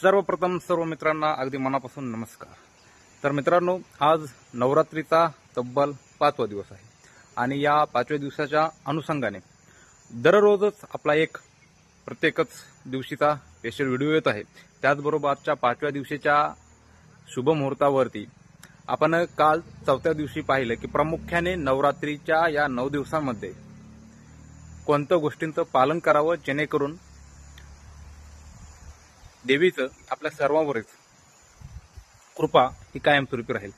सर्वप्रथम सर्व मित्रांना अगदी मनापासून नमस्कार। तर मित्रांनो, आज नवरात्रीचा तब्बल 5वा दिवस आहे आणि या 5व्या दिवसाच्या अनुषंगाने दररोजच आपला एक प्रत्येकच दिवशीचा स्पेशल व्हिडिओ येत आहे। त्याचबरोबर आजच्या 5व्या दिवशीच्या शुभ मुहूर्तावरती आपण काल 4थ्या दिवशी पाहिलं की प्रामुख्याने नवरात्रीच्या या 9 दिवसांमध्ये कोणत्या गोष्टींचं पालन करावं जेणेकरून देवीचं आपल्या सर्वांवरच कृपा ही कायमस्वरूपी राहील।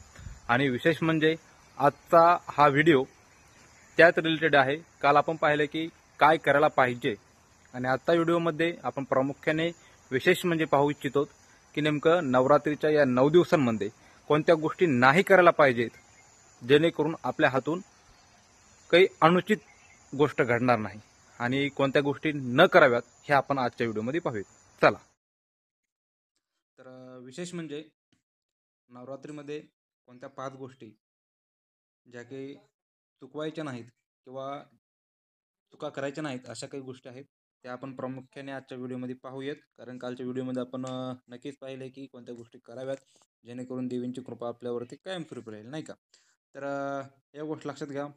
आणि विशेष म्हणजे आजचा हा व्हिडिओ त्याच रिलेटेड आहे। काल आपण पाहिलं की काय करायला पाहिजे आणि आजच्या व्हिडिओमध्ये आपण प्रामुख्याने विशेष म्हणजे पाहू इच्छितो की नेमकं नवरात्रीच्या या 9 दिवसांमध्ये कोणत्या गोष्टी नाही करायला पाहिजेत जेणेकरून आपल्या हातून काही अनुचित गोष्ट घडणार नाही आणि कोणत्या गोष्टी न कराव्यात हे आपण आजच्या व्हिडिओमध्ये पाहूया। चला। तर विशेष म्हणजे नवरात्रीमध्ये कोणत्या 5 गोष्टी ज्या काही चुकवायच्या नाहीत किंवा चुका करायच्या नाहीत अशा काही गोष्टी आहेत त्या आपण प्रामुख्याने आजच्या व्हिडिओमध्ये पाहूयात। कारण कालच्या व्हिडिओमध्ये आपण नक्कीच पाहिले की कोणत्या गोष्टी कराव्यात जेणेकरून देवींची कृपा आपल्यावरती कायमस्वरूपी राहील, नाही का। तर या गोष्ट लक्षात घ्या,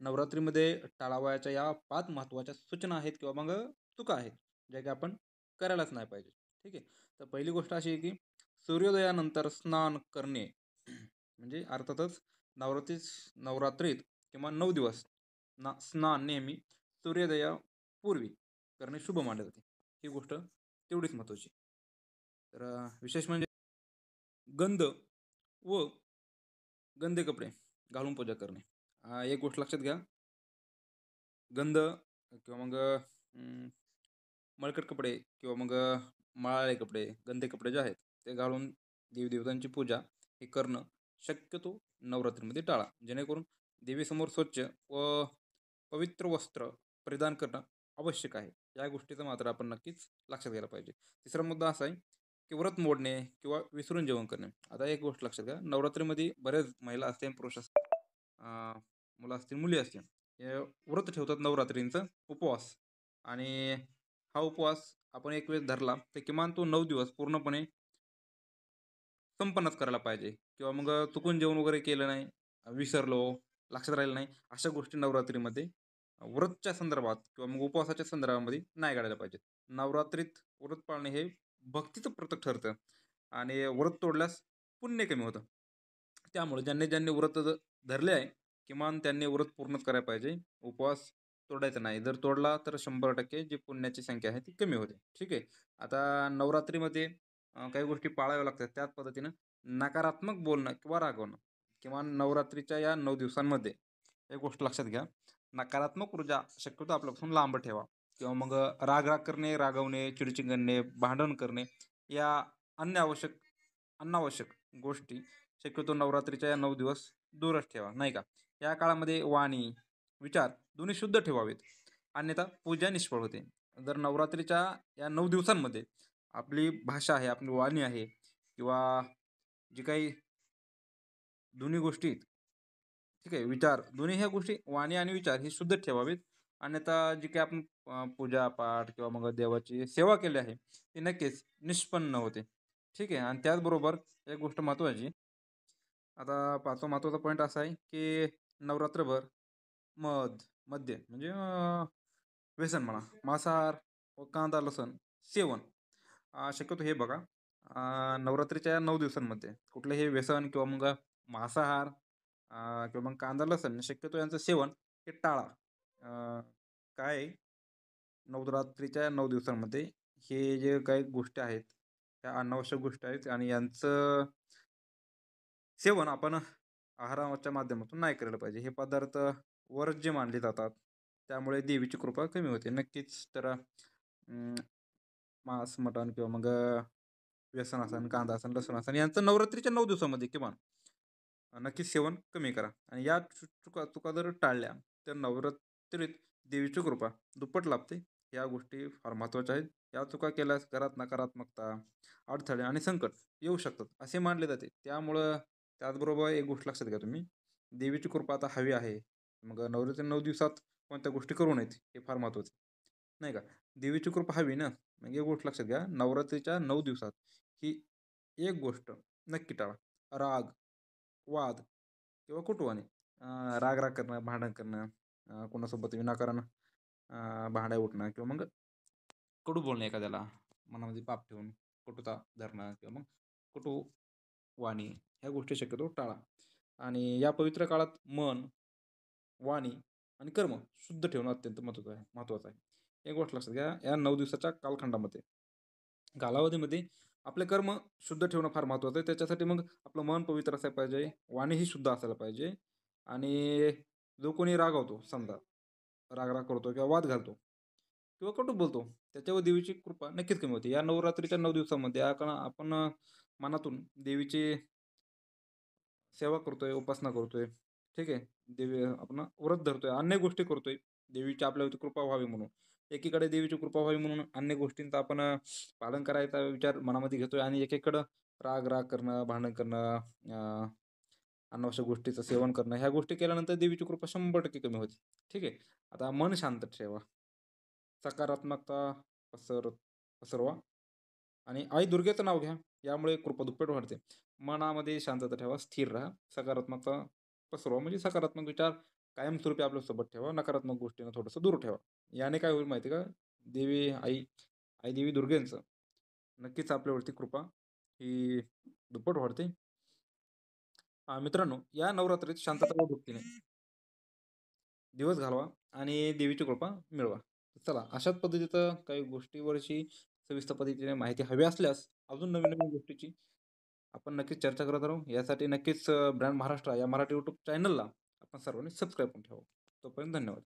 नवरात्रीमध्ये टाळावयाच्या या 5 महत्त्वाच्या सूचना आहेत किंवा मग चुका आहेत ज्या की आपण करायलाच नाही पाहिजे। ठीक आहे। तर पहिली गोष्ट अशी आहे की सूर्योदयानंतर स्नान करणे म्हणजे अर्थातच नवरात्रीत किंवा 9 दिवस स्नान नेहमी सूर्योदयापूर्वी करणे शुभ मानले जाते। ही गोष्ट तेवढीच महत्त्वाची। तर विशेष म्हणजे गंध व गंदे कपडे घालून पूजा करणे। एक गोष्ट लक्षात घ्या, गंध किंवा मग मळकट कपडे किंवा मग मळाळे कपडे, गंदे कपडे जे आहेत ते घालून देवदेवतांची पूजा हे करणं शक्यतो नवरात्रीमध्ये टाळा, जेणेकरून देवीसमोर स्वच्छ व पवित्र वस्त्र परिधान करणं आवश्यक आहे। या गोष्टीचं मात्र आपण नक्कीच लक्षात घ्यायला पाहिजे। तिसरा मुद्दा असा आहे की व्रत मोडणे किंवा विसरून जेवण करणे। आता एक गोष्ट लक्षात घ्या, नवरात्रीमध्ये बरेच महिला असतील, पुरुष असतील, मुलं असतील, मुली असतील, हे व्रत ठेवतात नवरात्रींचं उपवास। आणि हा उपवास आपण एक वेळ धरला तर किमान तो 9 दिवस पूर्णपणे संपन्नच करायला पाहिजे किंवा मग चुकून जेवण वगैरे केलं नाही, विसरलो, लक्षात राहिलं नाही, अशा गोष्टी नवरात्रीमध्ये व्रतच्या संदर्भात किंवा मग उपवासाच्या संदर्भामध्ये नाही काढायला पाहिजे। नवरात्रीत व्रत पाळणे हे भक्तीचं प्रतीक ठरतं आणि व्रत तोडल्यास पुण्य कमी होतं। त्यामुळे ज्यांनी व्रत धरले आहे किमान त्यांनी व्रत पूर्णच करायला पाहिजे, उपवास तोडायचा नाही। जर तोडला तर 100% जी पुण्याची संख्या आहे ती कमी होते। ठीक आहे। आता नवरात्रीमध्ये काही गोष्टी पाळाव्या लागतात, त्याच पद्धतीनं नकारात्मक बोलणं किंवा रागवणं किंवा नवरात्रीच्या या 9 दिवसांमध्ये एक गोष्ट लक्षात घ्या, नकारात्मक ऊर्जा शक्यतो आपल्यापासून लांब ठेवा किंवा मग राग करणे, रागवणे, चिडचिड करणे, भांडण करणे या अनावश्यक गोष्टी शक्यतो नवरात्रीच्या या 9 दिवस दूरच ठेवा, नाही का। या काळामध्ये वाणी विचार दोन्ही शुद्ध ठेवावेत, अन्यथा पूजा निष्फळ होते। जर नवरात्रीच्या या 9 दिवसांमध्ये आपली भाषा आहे, आपली वाणी आहे किंवा जी काही दोन्ही गोष्टी, ठीक आहे, विचार, दोन्ही ह्या गोष्टी वाणी आणि विचार हे शुद्ध ठेवावेत, अन्यथा जी काही आपण पूजा पाठ किंवा मग देवाची सेवा केली आहे ती नक्कीच निष्पन्न होते। ठीक आहे। आणि त्याचबरोबर एक गोष्ट महत्त्वाची, आता 5वा महत्त्वाचा पॉईंट असा आहे की नवरात्रभर मद्य म्हणजे व्यसन म्हणा, मांसाहार व कांदा लसण सेवन शक्यतो हे बघा, नवरात्रीच्या 9 दिवसांमध्ये कुठलंही व्यसन किंवा मग मांसाहार किंवा मग कांदा लसण शक्यतो यांचं सेवन हे टाळा। काय आहे, नवरात्रीच्या 9 दिवसांमध्ये हे जे काही गोष्टी आहेत त्या अनावश्यक गोष्टी आहेत आणि यांचं सेवन आपण आहाराच्या माध्यमातून नाही करायला पाहिजे। हे पदार्थ वर्ज्य मानले जातात, त्यामुळे देवीची कृपा कमी होते। नक्कीच तर मांस मटण किंवा मग व्यसन असन, कांदा असन, लसूण असन यांचं नवरात्रीच्या 9 दिवसामध्ये किमान नक्कीच सेवन कमी करा। आणि या चुका जर टाळल्या तर नवरात्रीत देवीची कृपा दुप्पट लाभते। या गोष्टी फार महत्त्वाच्या आहेत। या चुका केल्यास घरात नकारात्मकता, अडथळे आणि संकट येऊ शकतात असे मानले जाते। त्यामुळं त्याचबरोबर एक गोष्ट लक्षात घ्या, तुम्ही देवीची कृपा आता हवी आहे, मग नवरात्री 9 दिवसात कोणत्या गोष्टी करू नयेत हे फार महत्त्वाचं, नाही का। देवीची कृपा हवी ना, मग एक गोष्ट लक्षात घ्या, नवरात्रीच्या 9 दिवसात ही एक गोष्ट नक्की टाळा. राग, वाद किंवा कुटुंबाने राग-राग करणं, भांडण करणं, कोणासोबत विनाकारण भांडण उठणं किंवा मग कडू बोलणं एखाद्याला, मनामध्ये पाप ठेवून कटुता धरणं किंवा मग कटू वाणी ह्या गोष्टी शक्यतो टाळा. आणि या पवित्र काळात मन, वाणी आणि कर्म शुद्ध ठेवणं अत्यंत महत्त्वाचं आहे. एक गोष्ट लक्षात घ्या, या 9 दिवसाच्या कालावधीमध्ये आपले कर्म शुद्ध ठेवणं फार महत्त्वाचं आहे. त्याच्यासाठी मग आपलं मन पवित्र असायला पाहिजे, वाणीही शुद्ध असायला पाहिजे आणि जो कोणी रागावतो समजा, राग-राग करतो किंवा वाद घालतो किंवा कटू बोलतो, त्याच्यावर देवीची कृपा नक्कीच कमी होते. या नवरात्रीच्या 9 दिवसामध्ये आपण मनातून देवीची सेवा करतोय, उपासना करतोय. ठीक आहे. देवी आपण व्रत धरतोय, अन्य गोष्टी करतोय. देवीची आपल्यावरती कृपा व्हावी म्हणून. एकीकडे देवीची कृपा व्हावी म्हणून अन्य गोष्टींचा आपण पालन करायचा विचार मनामध्ये घेतोय आणि एकीकडं राग-राग करणं, भांडण करणं, अनावश्यक गोष्टीचं सेवन करणं, ह्या गोष्टी केल्यानंतर देवीची कृपा 100% कमी होते. ठीक आहे. आता मन शांत ठेवा, सकारात्मकता पसरवा आणि आई दुर्गेचं नाव घ्या. यामुळे कृपा दुप्पट वाढते. मनामध्ये शांतता ठेवा, स्थिर राहा, सकारात्मकता पसरवा. म्हणजे सकारात्मक विचार कायमस्वरूपी आपल्यासोबत ठेवा, नकारात्मक गोष्टींना थोडंसं दूर ठेवा. याने काय होईल माहिती आहे का? देवी आई आई देवी दुर्गेंचं नक्कीच आपल्यावरती कृपा ही दुप्पट वाढते. मित्रांनो, या नवरात्रीत शांतता व भक्तीने दिवस घालवा आणि देवीची कृपा मिळवा. चला, अशाच पद्धतीचं काही गोष्टीवरची सविस्तर पद्धतीने माहिती हवी असल्यास अजून नवीन-नवीन गोष्टीची आपण नक्कीच चर्चा करत राहू. यासाठी नक्कीच ब्रँड महाराष्ट्र या मराठी यूट्यूब चॅनलला आपण सर्वांनी सबस्क्राईब करून ठेवा. तोपर्यंत धन्यवाद.